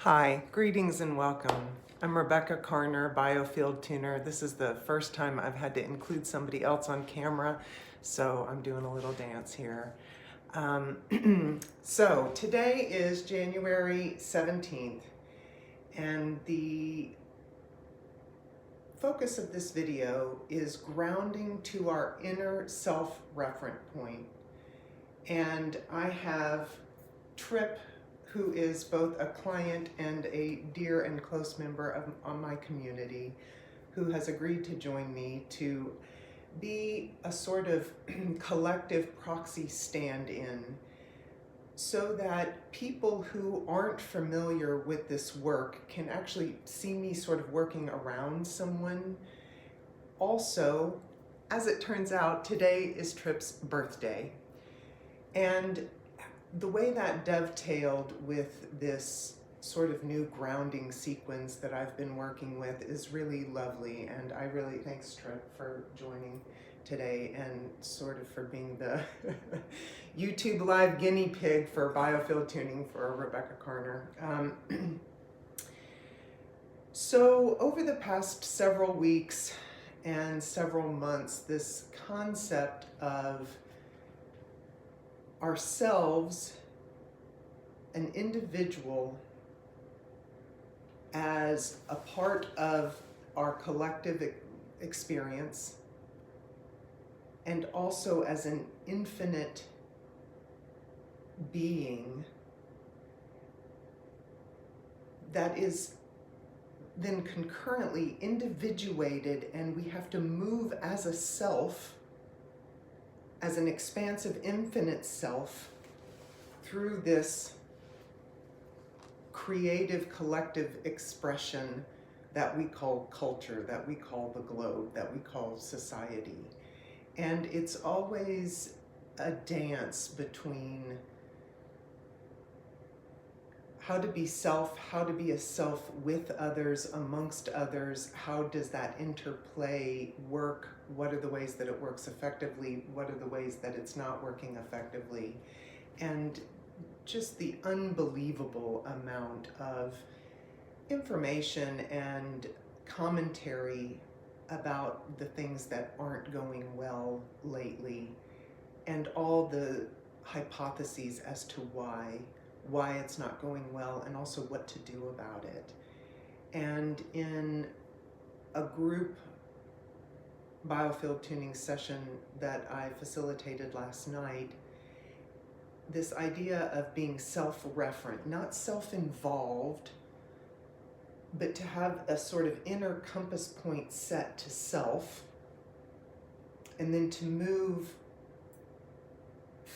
Hi, greetings and welcome. I'm Rebecca Carner, Biofield tuner. This is the first time I've had to include somebody else on camera, so I'm doing a little dance here. So today is January 17th, and the focus of this video is grounding to our inner self-referent point. And I have Trip, who is both a client and a dear and close member of my community, who has agreed to join me to be a sort of collective proxy stand-in so that people who aren't familiar with this work can actually see me sort of working around someone. Also, as it turns out, today is Trip's birthday. And the way that dovetailed with this sort of new grounding sequence that I've been working with is really lovely, and I really thanks Trip for joining today and sort of for being the YouTube live guinea pig for Biofield tuning for Rebecca Carner. So over the past several weeks and several months, this concept of ourselves, an individual, as a part of our collective experience, and also as an infinite being that is then concurrently individuated, and we have to move as a self, as an expansive infinite self, through this creative collective expression that we call culture, that we call the globe, that we call society. And it's always a dance between how to be self, how to be a self with others, amongst others, how does that interplay work, what are the ways that it works effectively, what are the ways that it's not working effectively, and just the unbelievable amount of information and commentary about the things that aren't going well lately, and all the hypotheses as to why it's not going well, and also what to do about it. And in a group Biofield tuning session that I facilitated last night, this idea of being self-referent, not self-involved, but to have a sort of inner compass point set to self, and then to move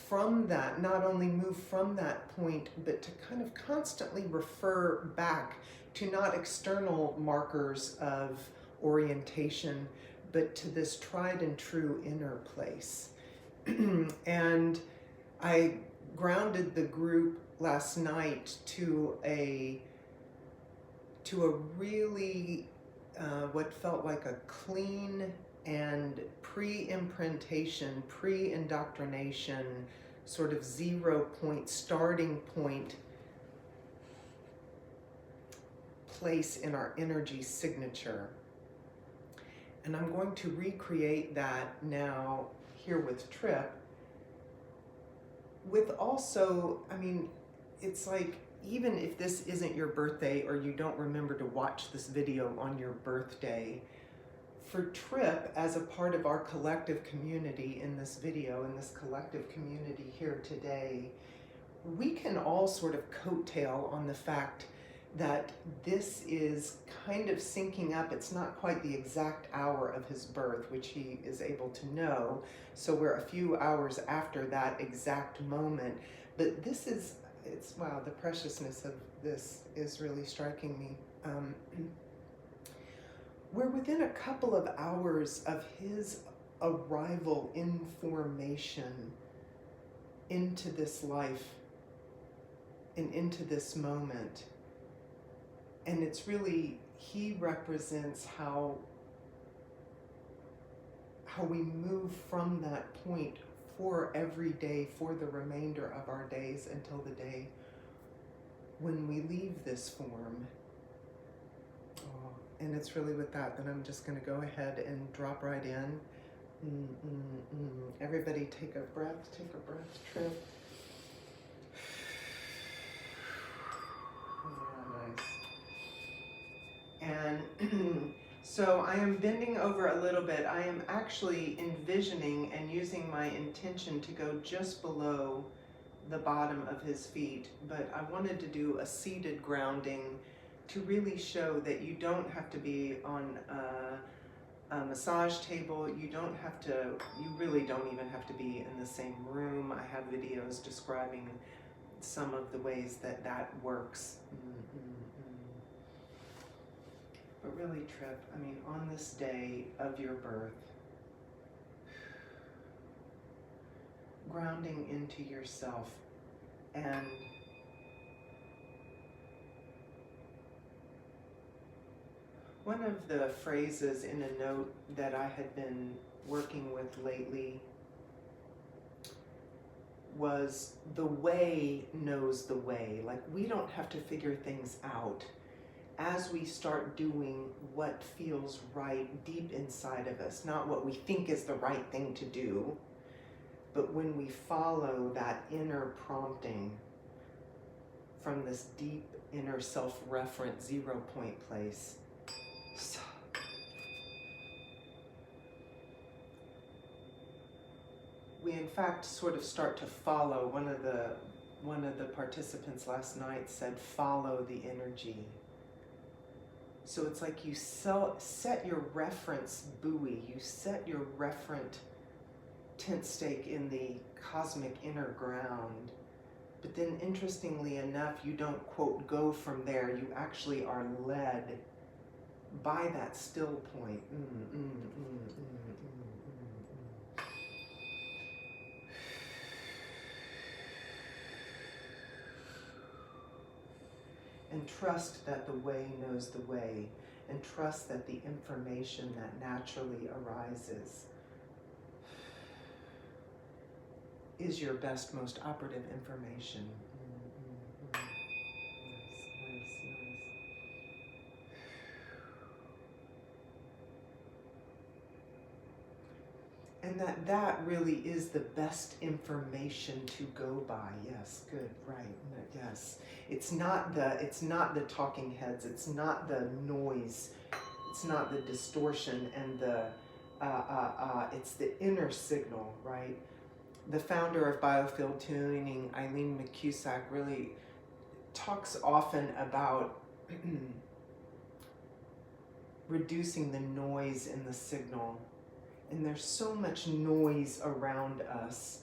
from that, not only move from that point, but to kind of constantly refer back to not external markers of orientation, but to this tried and true inner place. And I grounded the group last night to a really what felt like a clean and pre-imprintation, pre-indoctrination, sort of 0 point, starting point place in our energy signature. And I'm going to recreate that now here with Trip, with also, I mean, it's like, even if this isn't your birthday or you don't remember to watch this video on your birthday, for Trip, as a part of our collective community in this video, in this collective community here today, we can all sort of coattail on the fact that this is kind of syncing up. It's not quite the exact hour of his birth, which he is able to know, so we're a few hours after that exact moment. But this is, it's, wow, the preciousness of this is really striking me. We're within a couple of hours of his arrival in formation into this life and into this moment. And it's really, he represents how we move from that point for every day, for the remainder of our days, until the day when we leave this form. Oh, and it's really with that I'm just going to go ahead and drop right in. Everybody take a breath, Trip. Yeah, nice. And so I am bending over a little bit. I am actually envisioning and using my intention to go just below the bottom of his feet, but I wanted to do a seated grounding to really show that you don't have to be on a massage table. You really don't even have to be in the same room. I have videos describing some of the ways that works. But really, Trip, I mean, on this day of your birth, grounding into yourself, and one of the phrases in a note that I had been working with lately was the way knows the way. Like, we don't have to figure things out. As we start doing what feels right deep inside of us, not what we think is the right thing to do, but when we follow that inner prompting from this deep inner self-referent 0 point place, we in fact sort of start to follow. One of the participants last night said, follow the energy. So it's like you set your reference buoy, you set your referent tent stake in the cosmic inner ground. But then interestingly enough, you don't, quote, go from there. You actually are led by that still point. And trust that the way knows the way, and trust that the information that naturally arises is your best, most operative information. Nice. And that really is the best information to go by. Yes, good, right, yes. It's not the talking heads, it's not the noise, it's not the distortion and it's the inner signal, right? The founder of Biofield Tuning, Eileen McCusack, really talks often about reducing the noise in the signal. And there's so much noise around us.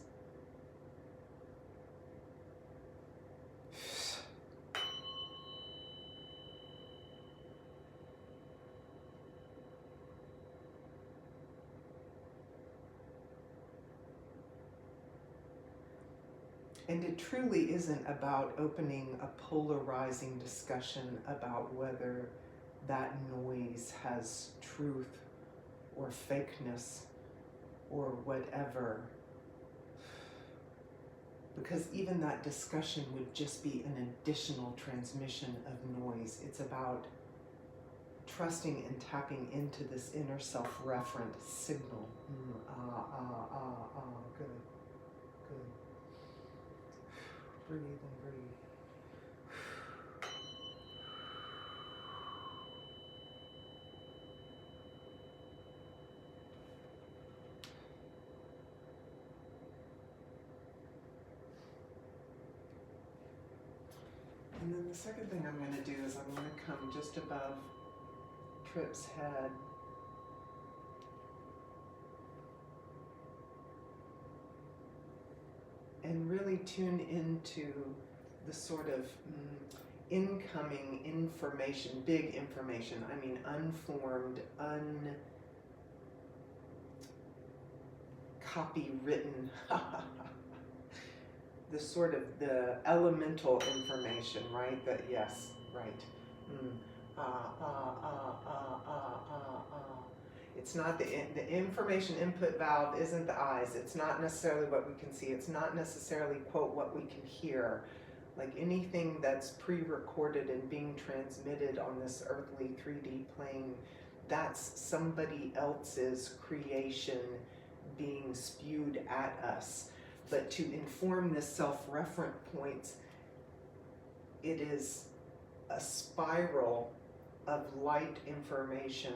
And it truly isn't about opening a polarizing discussion about whether that noise has truth or fakeness or whatever. Because even that discussion would just be an additional transmission of noise. It's about trusting and tapping into this inner self-referent signal. Good. Breathe and breathe. And then the second thing I'm going to do is I'm going to come just above Trip's head. And really tune into the sort of incoming information, big information, I mean unformed, copywritten, the sort of the elemental information, right? That, yes, right. It's not the information input valve isn't the eyes. It's not necessarily what we can see. It's not necessarily, quote, what we can hear. Like anything that's pre-recorded and being transmitted on this earthly 3D plane, that's somebody else's creation being spewed at us. But to inform the self-referent points, it is a spiral of light information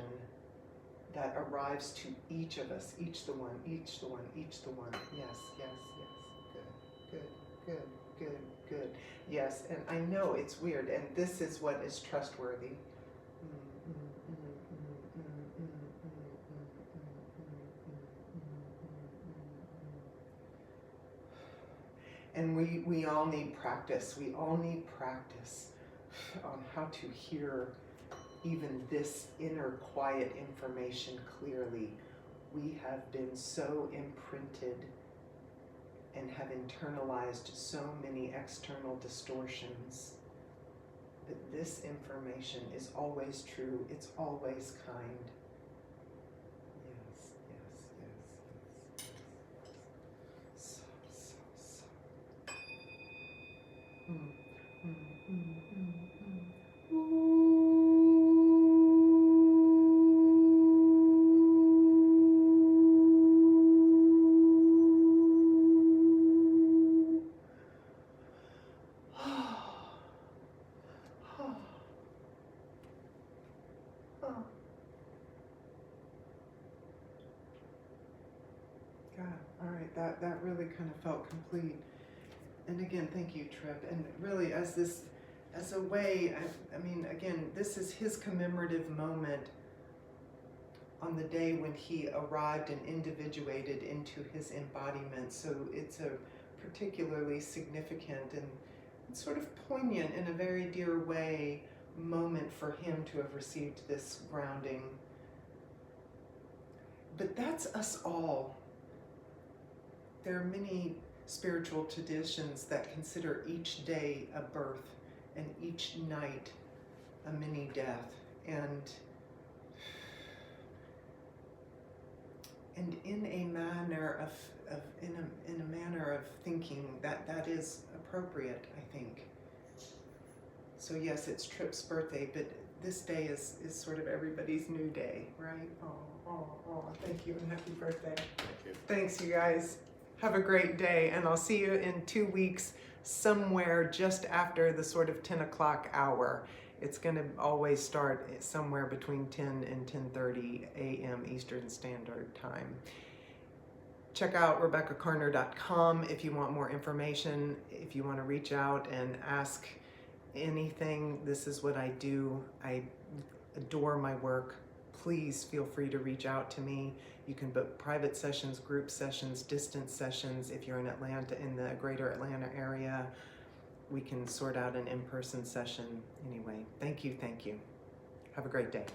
that arrives to each of us, each the one, each the one, each the one. Yes, yes, yes. Good, good, good, good, good. Yes, and I know it's weird, and this is what is trustworthy. And we all need practice. We all need practice on how to hear even this inner quiet information clearly. We have been so imprinted and have internalized so many external distortions. But this information is always true. It's always kind. Yes, yes, yes, yes, yes. So. God, all right, that really kind of felt complete. And again, thank you, Trip. And really, as a way, I mean, again, this is his commemorative moment on the day when he arrived and individuated into his embodiment. So it's a particularly significant and sort of poignant in a very dear way moment for him to have received this grounding. But that's us all. There are many spiritual traditions that consider each day a birth and each night a mini death. And in a manner in a manner of thinking that is appropriate, I think. So yes, it's Trip's birthday, but this day is sort of everybody's new day, right? Oh, thank you and happy birthday. Thank you. Thanks, you guys. Have a great day, and I'll see you in 2 weeks somewhere just after the sort of 10 o'clock hour. It's going to always start somewhere between 10 and 10:30 a.m. Eastern Standard Time. Check out RebeccaCarner.com if you want more information, if you want to reach out and ask anything. This is what I do. I adore my work. Please feel free to reach out to me. You can book private sessions, group sessions, distance sessions. If you're in Atlanta, in the greater Atlanta area, we can sort out an in-person session. Anyway, thank you. Have a great day.